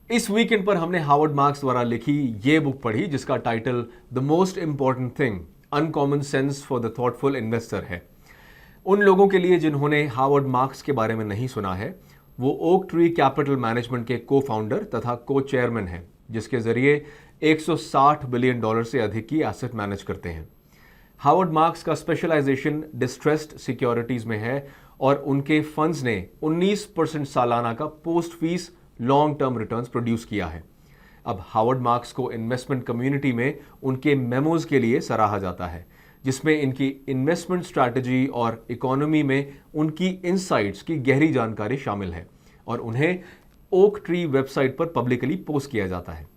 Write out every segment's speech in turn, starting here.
इस वीकेंड पर हमने हावर्ड मार्क्स द्वारा लिखी ये बुक पढ़ी जिसका title the most important thing uncommon sense for the thoughtful investor है। उन लोगों के लिए जिन्होंने हावर्ड मार्क्स के बारे में नहीं सुना है, वो ओक ट्री कैपिटल मैनेजमेंट के को फाउंडर तथा को चेयरमैन हैं, जिसके जरिए $160 बिलियन से अधिक की एसेट मैनेज करते हैं। हावर्ड मार्क्स का स्पेशलाइजेशन डिस्ट्रेस्ड सिक्योरिटीज में है और उनके फंड्स ने 19% सालाना का post fees long term returns produce किया है। अब हावर्ड मार्क्स को इन्वेस्टमेंट कम्युनिटी में उनके मेमोज के लिए सराहा जाता है, जिसमें इनकी इन्वेस्टमेंट स्ट्रैटेजी और इकोनॉमी में उनकी इनसाइट्स की गहरी जानकारी शामिल है और उन्हें ओक ट्री वेबसाइट पर पब्लिकली पोस्ट किया जाता है।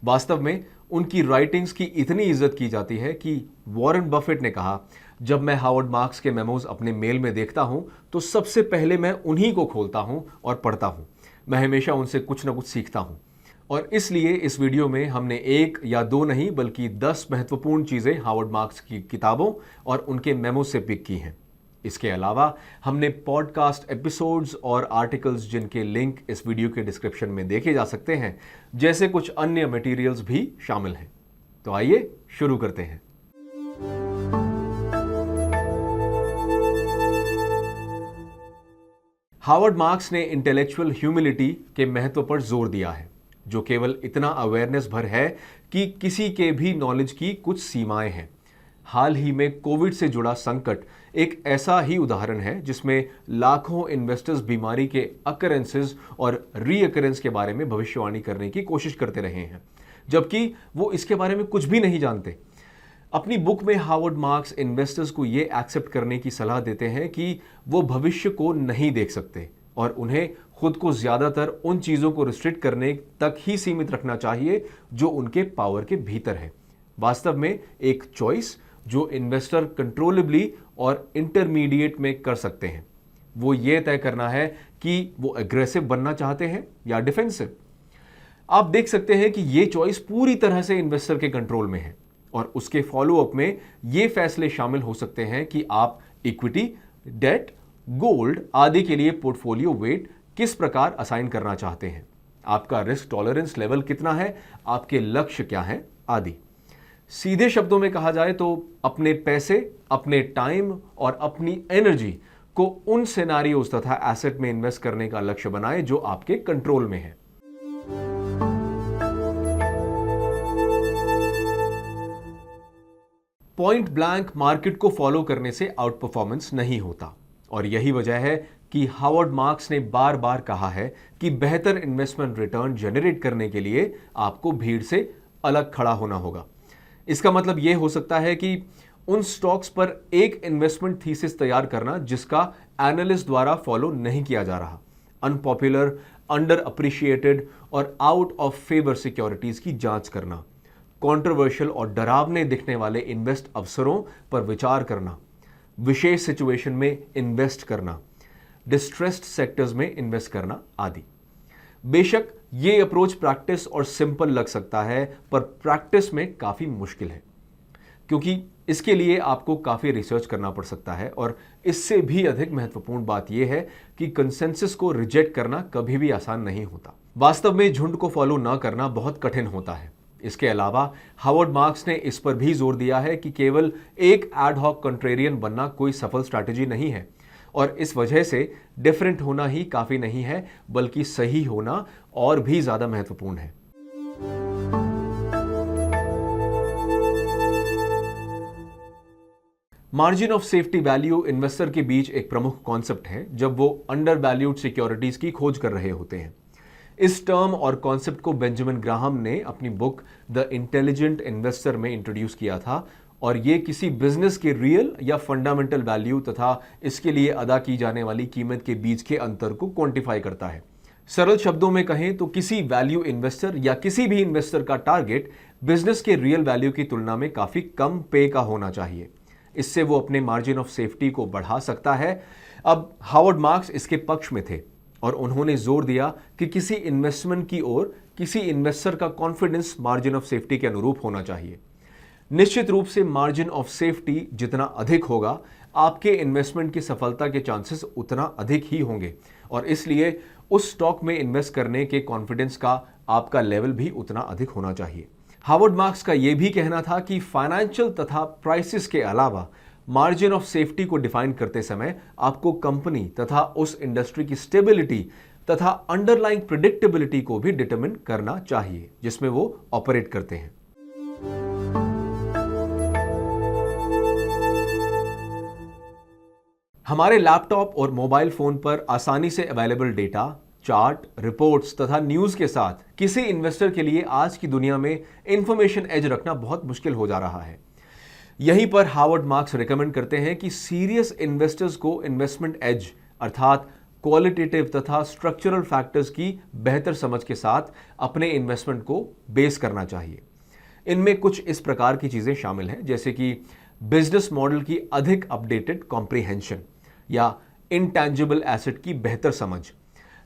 वास्तव में उनकी राइटिंग्स की इतनी इज्जत की जाती है कि वॉरेन बफेट ने कहा, जब मैं हावर्ड मार्क्स के मेमोज अपने मेल में देखता हूं तो सबसे पहले मैं उन्हीं को खोलता हूं और पढ़ता हूं। मैं हमेशा उनसे कुछ ना कुछ सीखता हूं और इसलिए इस वीडियो में हमने एक या दो नहीं बल्कि 10 महत्वपूर्ण चीजें हावर्ड मार्क्स की किताबों और उनके मेमो से पिक की हैं। इसके अलावा हमने पॉडकास्ट एपिसोड्स और आर्टिकल्स जिनके लिंक इस वीडियो के डिस्क्रिप्शन में देखे जा सकते हैं, जैसे कुछ अन्य मटेरियल्स भी शामिल हैं। तो आइए शुरू करते हैं। हावर्ड मार्क्स ने इंटेलेक्चुअल ह्यूमिलिटी के महत्व पर जोर दिया है, जो केवल इतना अवेयरनेस भर है कि किसी के भी नॉलेज की कुछ सीमाएं हैं। हाल ही में कोविड से जुड़ा संकट एक ऐसा ही उदाहरण है जिसमें लाखों इन्वेस्टर्स बीमारी के अकरेंसेस और रीअकरेंस के बारे में भविष्यवाणी करने की कोशिश करते रहे हैं, जबकि वो इसके बारे में कुछ भी नहीं जानते। अपनी बुक में हावर्ड मार्क्स इन्वेस्टर्स को ये एक्सेप्ट करने की सलाह देते हैं कि वो भविष्य को नहीं देख सकते और उन्हें खुद को ज्यादातर उन चीजों को रिस्ट्रिक्ट करने तक ही सीमित रखना चाहिए जो उनके पावर के भीतर है। वास्तव में एक चॉइस जो इन्वेस्टर कंट्रोलेबली और इंटरमीडिएट में कर सकते हैं, वो ये तय करना है कि वो एग्रेसिव बनना चाहते हैं या डिफेंसिव। आप देख सकते हैं कि ये चॉइस पूरी तरह से इन्वेस्टर के कंट्रोल में है और उसके फॉलोअप में ये फैसले शामिल हो सकते हैं कि आप इक्विटी, डेट, गोल्ड आदि के लिए पोर्टफोलियो वेट किस प्रकार असाइन करना चाहते हैं, आपका रिस्क टॉलरेंस लेवल कितना है, आपके लक्ष्य क्या हैं आदि। सीधे शब्दों में कहा जाए तो अपने पैसे, अपने टाइम और अपनी एनर्जी को उन सिनेरियोज तथा एसेट में इन्वेस्ट करने का लक्ष्य बनाएं जो आपके कंट्रोल में है। पॉइंट ब्लैंक मार्केट को फॉलो करने से आउट परफॉर्मेंस नहीं होता और यही वजह है कि हावर्ड मार्क्स ने बार बार कहा है कि बेहतर इन्वेस्टमेंट रिटर्न जनरेट करने के लिए आपको भीड़ से अलग खड़ा होना होगा। इसका मतलब यह हो सकता है कि उन स्टॉक्स पर एक इन्वेस्टमेंट थीसिस तैयार करना जिसका एनालिस्ट द्वारा फॉलो नहीं किया जा रहा, अनपॉपुलर, अंडर अप्रिशिएटेड और आउट ऑफ फेवर सिक्योरिटीज की जांच करना, कंट्रोवर्शियल और डरावने दिखने वाले इन्वेस्ट अवसरों पर विचार करना, विशेष सिचुएशन में इन्वेस्ट करना, डिस्ट्रेस्ड सेक्टर्स में इन्वेस्ट करना आदि। बेशक ये अप्रोच प्रैक्टिस और सिंपल लग सकता है, पर प्रैक्टिस में काफी मुश्किल है क्योंकि इसके लिए आपको काफी रिसर्च करना पड़ सकता है और इससे भी अधिक महत्वपूर्ण बात यह है कि कंसेंसस को रिजेक्ट करना कभी भी आसान नहीं होता। वास्तव में झुंड को फॉलो न करना बहुत कठिन होता है। इसके अलावा हावर्ड मार्क्स ने इस पर भी जोर दिया है कि केवल एक एड हॉक कंट्रेरियन बनना कोई सफल स्ट्रैटेजी नहीं है और इस वजह से डिफरेंट होना ही काफी नहीं है, बल्कि सही होना और भी ज्यादा महत्वपूर्ण है। Margin of safety value investor के बीच एक प्रमुख कॉन्सेप्ट है जब वो अंडर वैल्यूड सिक्योरिटीज की खोज कर रहे होते हैं। इस टर्म और कॉन्सेप्ट को बेंजामिन ग्राहम ने अपनी बुक द इंटेलिजेंट इन्वेस्टर में इंट्रोड्यूस किया था और ये किसी बिजनेस के रियल या फंडामेंटल वैल्यू तथा इसके लिए अदा की जाने वाली कीमत के बीच के अंतर को क्वांटिफाई करता है। सरल शब्दों में कहें तो किसी वैल्यू इन्वेस्टर या किसी भी इन्वेस्टर का टारगेट बिजनेस के रियल वैल्यू की तुलना में काफी कम पे का होना चाहिए। इससे वो अपने मार्जिन ऑफ सेफ्टी को बढ़ा सकता है। अब हावर्ड मार्क्स इसके पक्ष में थे और उन्होंने जोर दिया कि किसी इन्वेस्टमेंट की ओर किसी इन्वेस्टर का कॉन्फिडेंस मार्जिन ऑफ सेफ्टी के अनुरूप होना चाहिए। निश्चित रूप से मार्जिन ऑफ सेफ्टी जितना अधिक होगा, आपके इन्वेस्टमेंट की सफलता के चांसेस उतना अधिक ही होंगे और इसलिए उस स्टॉक में इन्वेस्ट करने के कॉन्फिडेंस का आपका लेवल भी उतना अधिक होना चाहिए। हार्वर्ड मार्क्स का यह भी कहना था कि फाइनेंशियल तथा प्राइसेस के अलावा मार्जिन ऑफ सेफ्टी को डिफाइन करते समय आपको कंपनी तथा उस इंडस्ट्री की स्टेबिलिटी तथा अंडरलाइंग प्रिडिक्टेबिलिटी को भी डिटरमिन करना चाहिए जिसमें वो ऑपरेट करते हैं। हमारे लैपटॉप और मोबाइल फोन पर आसानी से अवेलेबल डेटा, चार्ट, रिपोर्ट्स तथा न्यूज के साथ किसी इन्वेस्टर के लिए आज की दुनिया में इंफॉर्मेशन एज रखना बहुत मुश्किल हो जा रहा है। यहीं पर हार्वर्ड मार्क्स रिकमेंड करते हैं कि सीरियस इन्वेस्टर्स को इन्वेस्टमेंट एज अर्थात क्वालिटेटिव तथा स्ट्रक्चरल फैक्टर्स की बेहतर समझ के साथ अपने इन्वेस्टमेंट को बेस करना चाहिए। इनमें कुछ इस प्रकार की चीजें शामिल हैं जैसे कि बिजनेस मॉडल की अधिक अपडेटेड कॉम्प्रिहेंशन या इंटैंजिबल एसेट की बेहतर समझ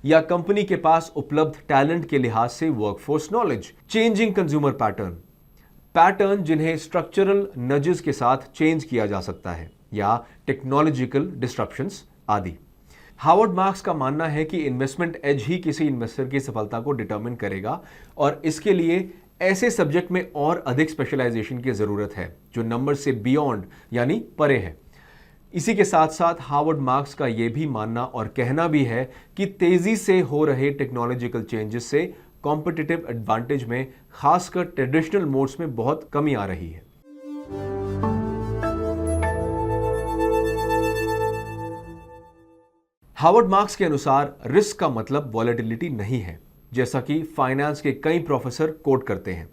या कंपनी के पास उपलब्ध टैलेंट के लिहाज से workforce knowledge, changing consumer pattern जिन्हें स्ट्रक्चरल नजेस के साथ चेंज किया जा सकता है या टेक्नोलॉजिकल डिस्ट्रप्शंस आदि। हार्वर्ड मार्क्स का मानना है कि इन्वेस्टमेंट एज ही किसी इन्वेस्टर की सफलता को डिटरमिन करेगा और इसके लिए ऐसे सब्जेक्ट में और अधिक स्पेशलाइजेशन की जरूरत है जो नंबर से बियॉन्ड यानी परे है। इसी के साथ साथ हार्वर्ड मार्क्स का यह भी मानना और कहना भी है कि तेजी से हो रहे टेक्नोलॉजिकल चेंजेस से कॉम्पिटिटिव एडवांटेज में खासकर ट्रेडिशनल मोड्स में बहुत कमी आ रही है। हार्वर्ड मार्क्स के अनुसार रिस्क का मतलब वॉलेटिलिटी नहीं है जैसा कि फाइनेंस के कई प्रोफेसर कोट करते हैं।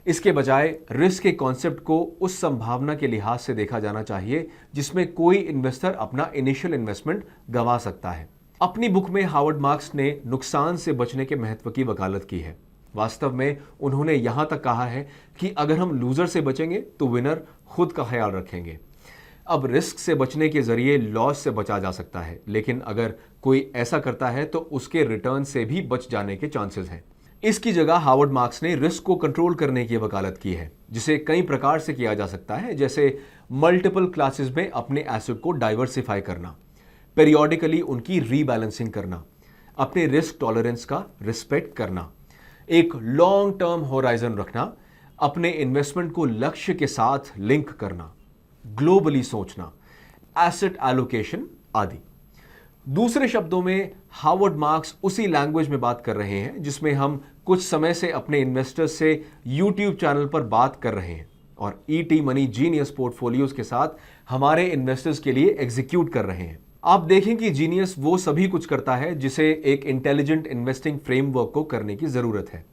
इसके बजाय रिस्क के कॉन्सेप्ट को उस संभावना के लिहाज से देखा जाना चाहिए जिसमें कोई इन्वेस्टर अपना इनिशियल इन्वेस्टमेंट गंवा सकता है। अपनी बुक में हार्वर्ड मार्क्स ने नुकसान से बचने के महत्व की वकालत की है। वास्तव में उन्होंने यहां तक कहा है कि अगर हम लूजर से बचेंगे तो विनर खुद का ख्याल रखेंगे। अब रिस्क से बचने के जरिए लॉस से बचा जा सकता है, लेकिन अगर कोई ऐसा करता है तो उसके रिटर्न से भी बच जाने के चांसेस हैं। इसकी जगह हार्वर्ड मार्क्स ने रिस्क को कंट्रोल करने की वकालत की है जिसे कई प्रकार से किया जा सकता है, जैसे मल्टीपल क्लासेस में अपने एसेट को डाइवर्सिफाई करना, पेरियोडिकली उनकी रीबैलेंसिंग करना, अपने रिस्क टॉलरेंस का रिस्पेक्ट करना, एक लॉन्ग टर्म होराइजन रखना, अपने इन्वेस्टमेंट को लक्ष्य के साथ लिंक करना, ग्लोबली सोचना, एसेट एलोकेशन आदि। दूसरे शब्दों में हार्वर्ड मार्क्स उसी लैंग्वेज में बात कर रहे हैं जिसमें हम कुछ समय से अपने इन्वेस्टर्स से यूट्यूब चैनल पर बात कर रहे हैं और ईटी मनी जीनियस पोर्टफोलियोज के साथ हमारे इन्वेस्टर्स के लिए एग्जीक्यूट कर रहे हैं। आप देखें कि जीनियस वो सभी कुछ करता है जिसे एक इंटेलिजेंट इन्वेस्टिंग फ्रेमवर्क को करने की जरूरत है,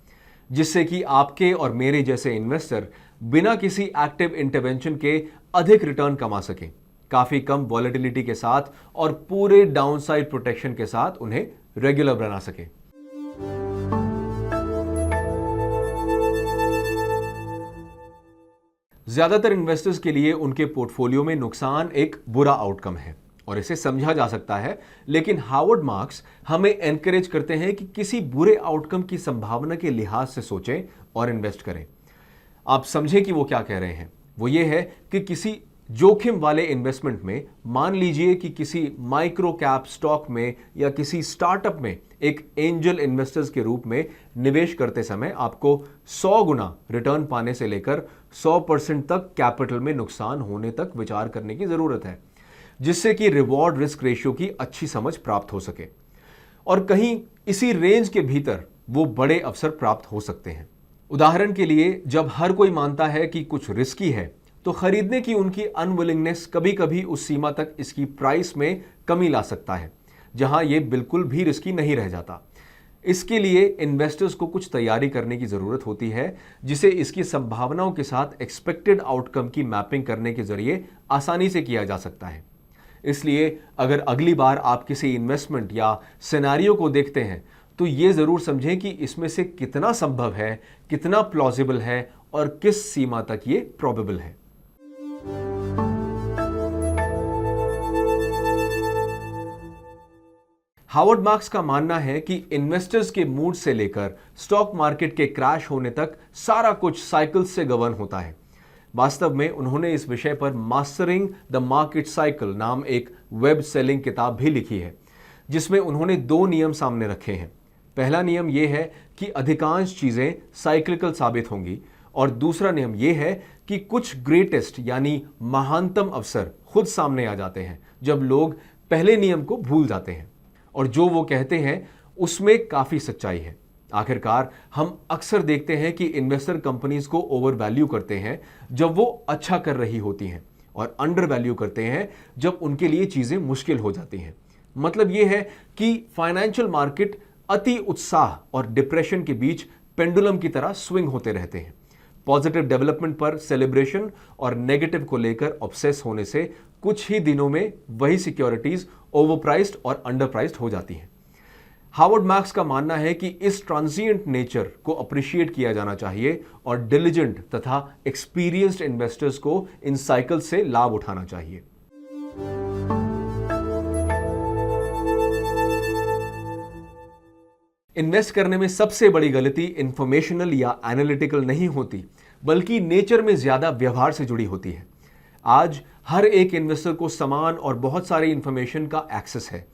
जिससे कि आपके और मेरे जैसे इन्वेस्टर बिना किसी एक्टिव इंटरवेंशन के अधिक रिटर्न कमा सकें, काफी कम वॉलेटिलिटी के साथ और पूरे डाउनसाइड प्रोटेक्शन के साथ उन्हें रेगुलर बना सके। ज्यादातर इन्वेस्टर्स के लिए उनके पोर्टफोलियो में नुकसान एक बुरा आउटकम है और इसे समझा जा सकता है, लेकिन हार्वर्ड मार्क्स हमें एनकरेज करते हैं कि किसी बुरे आउटकम की संभावना के लिहाज से सोचें और इन्वेस्ट करें। आप समझें कि वो क्या कह रहे हैं। वो ये है कि किसी जोखिम वाले इन्वेस्टमेंट में मान लीजिए कि किसी माइक्रो कैप स्टॉक में या किसी स्टार्टअप में एक एंजल इन्वेस्टर्स के रूप में निवेश करते समय आपको 100 गुना रिटर्न पाने से लेकर 100% तक कैपिटल में नुकसान होने तक विचार करने की जरूरत है, जिससे कि रिवॉर्ड रिस्क रेशियो की अच्छी समझ प्राप्त हो सके और कहीं इसी रेंज के भीतर वो बड़े अवसर प्राप्त हो सकते हैं। उदाहरण के लिए, जब हर कोई मानता है कि कुछ रिस्की है तो खरीदने की उनकी अनविलिंगनेस कभी कभी उस सीमा तक इसकी प्राइस में कमी ला सकता है जहां यह बिल्कुल भी रिस्की नहीं रह जाता। इसके लिए इन्वेस्टर्स को कुछ तैयारी करने की जरूरत होती है, जिसे इसकी संभावनाओं के साथ एक्सपेक्टेड आउटकम की मैपिंग करने के जरिए आसानी से किया जा सकता है। इसलिए अगर अगली बार आप किसी इन्वेस्टमेंट या सिनेरियो को देखते हैं तो यह जरूर समझें कि इसमें से कितना संभव है, कितना प्लॉजिबल है और किस सीमा तक ये प्रोबेबल है। हार्वर्ड मार्क्स का मानना है कि इन्वेस्टर्स के मूड से लेकर स्टॉक मार्केट के क्रैश होने तक सारा कुछ साइकिल्स से गवर्न होता है। वास्तव में उन्होंने इस विषय पर मास्टरिंग द मार्केट साइकिल नाम एक वेब सेलिंग किताब भी लिखी है, जिसमें उन्होंने 2 नियम सामने रखे हैं। पहला नियम यह है कि अधिकांश चीजें साइक्लिकल साबित होंगी, और दूसरा नियम यह है कि कुछ ग्रेटेस्ट यानी महानतम अवसर खुद सामने आ जाते हैं जब लोग पहले नियम को भूल जाते हैं, और जो वो कहते हैं उसमें काफी सच्चाई है। आखिरकार हम अक्सर देखते हैं कि इन्वेस्टर कंपनीज को ओवर वैल्यू करते हैं जब वो अच्छा कर रही होती हैं, और अंडर वैल्यू करते हैं जब उनके लिए चीजें मुश्किल हो जाती हैं। मतलब यह है कि फाइनेंशियल मार्केट अति उत्साह और डिप्रेशन के बीच पेंडुलम की तरह स्विंग होते रहते हैं। पॉजिटिव डेवलपमेंट पर सेलिब्रेशन और नेगेटिव को लेकर ऑब्सेस होने से कुछ ही दिनों में वही सिक्योरिटीज ओवरप्राइस्ड और अंडरप्राइस्ड हो जाती हैं। हार्वर्ड मार्क्स का मानना है कि इस ट्रांजिएंट नेचर को अप्रिशिएट किया जाना चाहिए और डिलिजेंट तथा एक्सपीरियंस्ड इन्वेस्टर्स को इन साइकिल से लाभ उठाना चाहिए। इन्वेस्ट करने में सबसे बड़ी गलती इंफॉर्मेशनल या एनालिटिकल नहीं होती, बल्कि नेचर में ज्यादा व्यवहार से जुड़ी होती है। आज हर एक इन्वेस्टर को समान और बहुत सारी इंफॉर्मेशन का एक्सेस है।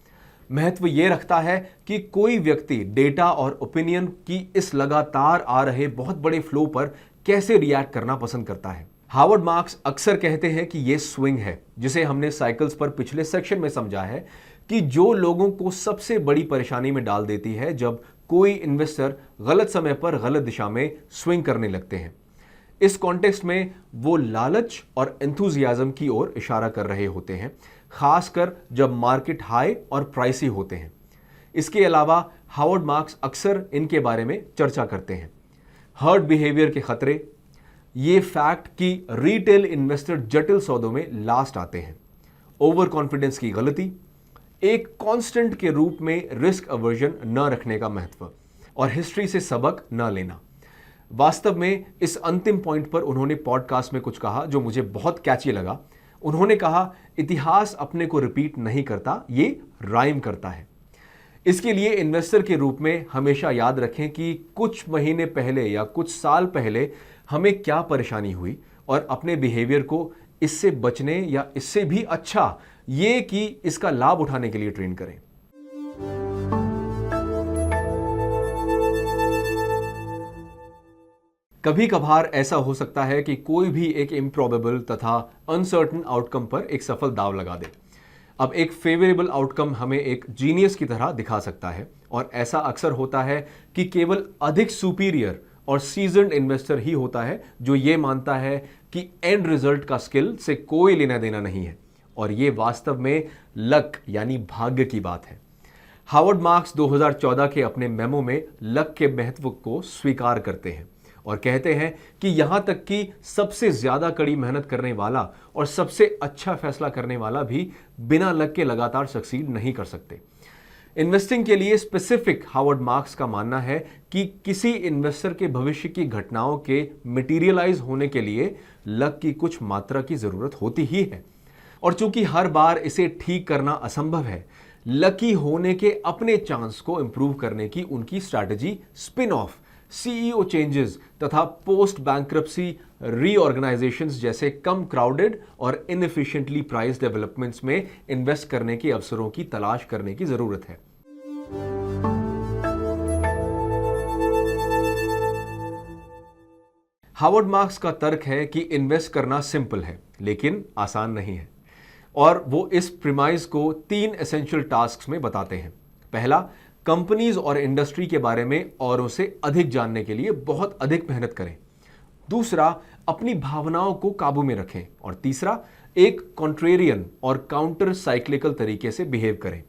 महत्व यह रखता है कि कोई व्यक्ति डेटा और ओपिनियन की इस लगातार आ रहे बहुत बड़े फ्लो पर कैसे रिएक्ट करना पसंद करता है। हार्वर्ड मार्क्स अक्सर कहते हैं कि यह स्विंग है, जिसे हमने साइकिल्स पर पिछले सेक्शन में समझा है, कि जो लोगों को सबसे बड़ी परेशानी में डाल देती है जब कोई इन्वेस्टर गलत समय पर गलत दिशा में स्विंग करने लगते हैं। इस कॉन्टेक्स्ट में वो लालच और एंथुजियाज्म की ओर इशारा कर रहे होते हैं, खासकर जब मार्केट हाई और प्राइसी होते हैं। इसके अलावा हार्वर्ड मार्क्स अक्सर इनके बारे में चर्चा करते हैं। हर्ड बिहेवियर के खतरे, ये फैक्ट कि रिटेल इन्वेस्टर जटिल सौदों में लास्ट आते हैं, ओवर कॉन्फिडेंस की गलती, एक कांस्टेंट के रूप में रिस्क अवर्जन न रखने का महत्व, और हिस्ट्री से सबक न लेना। वास्तव में इस अंतिम पॉइंट पर उन्होंने पॉडकास्ट में कुछ कहा जो मुझे बहुत कैची लगा। उन्होंने कहा, इतिहास अपने को रिपीट नहीं करता, ये राइम करता है। इसके लिए इन्वेस्टर के रूप में हमेशा याद रखें कि कुछ महीने पहले या कुछ साल पहले हमें क्या परेशानी हुई, और अपने बिहेवियर को इससे बचने या इससे भी अच्छा ये कि इसका लाभ उठाने के लिए ट्रेन करें। कभी कभार ऐसा हो सकता है कि कोई भी एक इम्प्रॉबेबल तथा अनसर्टन आउटकम पर एक सफल दांव लगा दे। अब एक फेवरेबल आउटकम हमें एक जीनियस की तरह दिखा सकता है, और ऐसा अक्सर होता है कि केवल अधिक सुपीरियर और सीजन्ड इन्वेस्टर ही होता है जो ये मानता है कि एंड रिजल्ट का स्किल से कोई लेना देना नहीं है, और ये वास्तव में लक यानी भाग्य की बात है। हार्वर्ड मार्क्स 2014 के अपने मेमो में लक के महत्व को स्वीकार करते हैं और कहते हैं कि यहां तक कि सबसे ज्यादा कड़ी मेहनत करने वाला और सबसे अच्छा फैसला करने वाला भी बिना लक के लगातार सक्सीड नहीं कर सकते। इन्वेस्टिंग के लिए स्पेसिफिक हार्वर्ड मार्क्स का मानना है कि किसी इन्वेस्टर के भविष्य की घटनाओं के मटेरियलाइज होने के लिए लक की कुछ मात्रा की जरूरत होती ही है, और चूंकि हर बार इसे ठीक करना असंभव है, लकी होने के अपने चांस को इंप्रूव करने की उनकी strategy spin off, CEO changes तथा पोस्ट बैंक्रप्सी रीऑर्गेनाइजेशंस जैसे कम क्राउडेड और इनएफिशिएंटली प्राइस डेवलपमेंट्स में इन्वेस्ट करने के अवसरों की तलाश करने की जरूरत है। हार्वर्ड मार्क्स का तर्क है कि इन्वेस्ट करना सिंपल है लेकिन आसान नहीं है, और वो इस प्रीमाइज को 3 एसेंशियल टास्क्स में बताते हैं। पहला, कंपनीज और इंडस्ट्री के बारे में औरों से अधिक जानने के लिए बहुत अधिक मेहनत करें। दूसरा, अपनी भावनाओं को काबू में रखें, और तीसरा, एक कॉन्ट्रेरियन और काउंटर साइक्लिकल तरीके से बिहेव करें।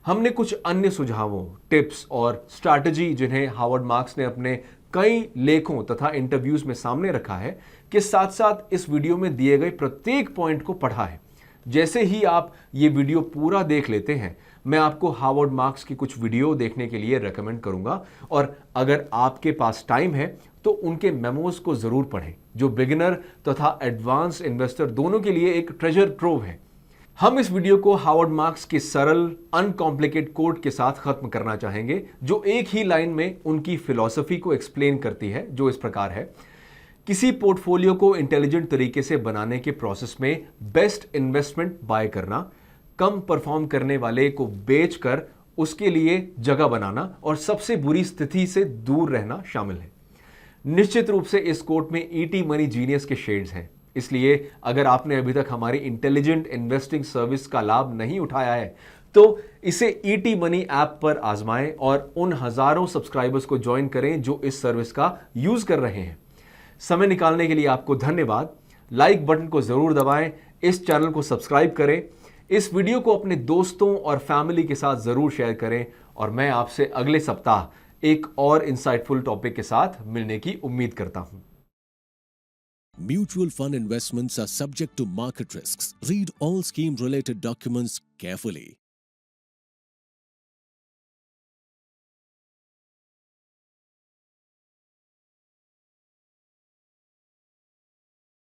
हमने कुछ अन्य सुझावों, टिप्स और स्ट्रैटेजी जिन्हें हार्वर्ड मार्क्स ने अपने कई लेखों तथा इंटरव्यूज में सामने रखा है, के साथ साथ इस वीडियो में दिए गए प्रत्येक पॉइंट को पढ़ा है। जैसे ही आप ये वीडियो पूरा देख लेते हैं, मैं आपको हार्वर्ड मार्क्स की कुछ वीडियो देखने के लिए रेकमेंड करूंगा, और अगर आपके पास टाइम है तो उनके मेमोज को जरूर पढ़ें, जो बिगिनर तथा एडवांस इन्वेस्टर दोनों के लिए एक ट्रेजर ट्रोव है। हम इस वीडियो को हार्वर्ड मार्क्स के सरल अनकॉम्प्लिकेटेड कोट के साथ खत्म करना चाहेंगे, जो एक ही लाइन में उनकी फिलॉसफी को एक्सप्लेन करती है, जो इस प्रकार है: किसी पोर्टफोलियो को इंटेलिजेंट तरीके से बनाने के प्रोसेस में बेस्ट इन्वेस्टमेंट बाय करना, कम परफॉर्म करने वाले को बेचकर उसके लिए जगह बनाना और सबसे बुरी स्थिति से दूर रहना शामिल है। निश्चित रूप से इस कोट में ईटी मनी जीनियस के शेड्स हैं। इसलिए अगर आपने अभी तक हमारी इंटेलिजेंट इन्वेस्टिंग सर्विस का लाभ नहीं उठाया है तो इसे ईटी मनी ऐप पर आजमाएं और उन हजारों सब्सक्राइबर्स को ज्वाइन करें जो इस सर्विस का यूज कर रहे हैं। समय निकालने के लिए आपको धन्यवाद। लाइक बटन को जरूर दबाएं, इस चैनल को सब्सक्राइब करें, इस वीडियो को अपने दोस्तों और फैमिली के साथ जरूर शेयर करें और मैं आपसे अगले सप्ताह एक और इंसाइटफुल टॉपिक के साथ मिलने की उम्मीद करता हूं। Mutual fund investments are subject to market risks. Read all scheme related documents carefully.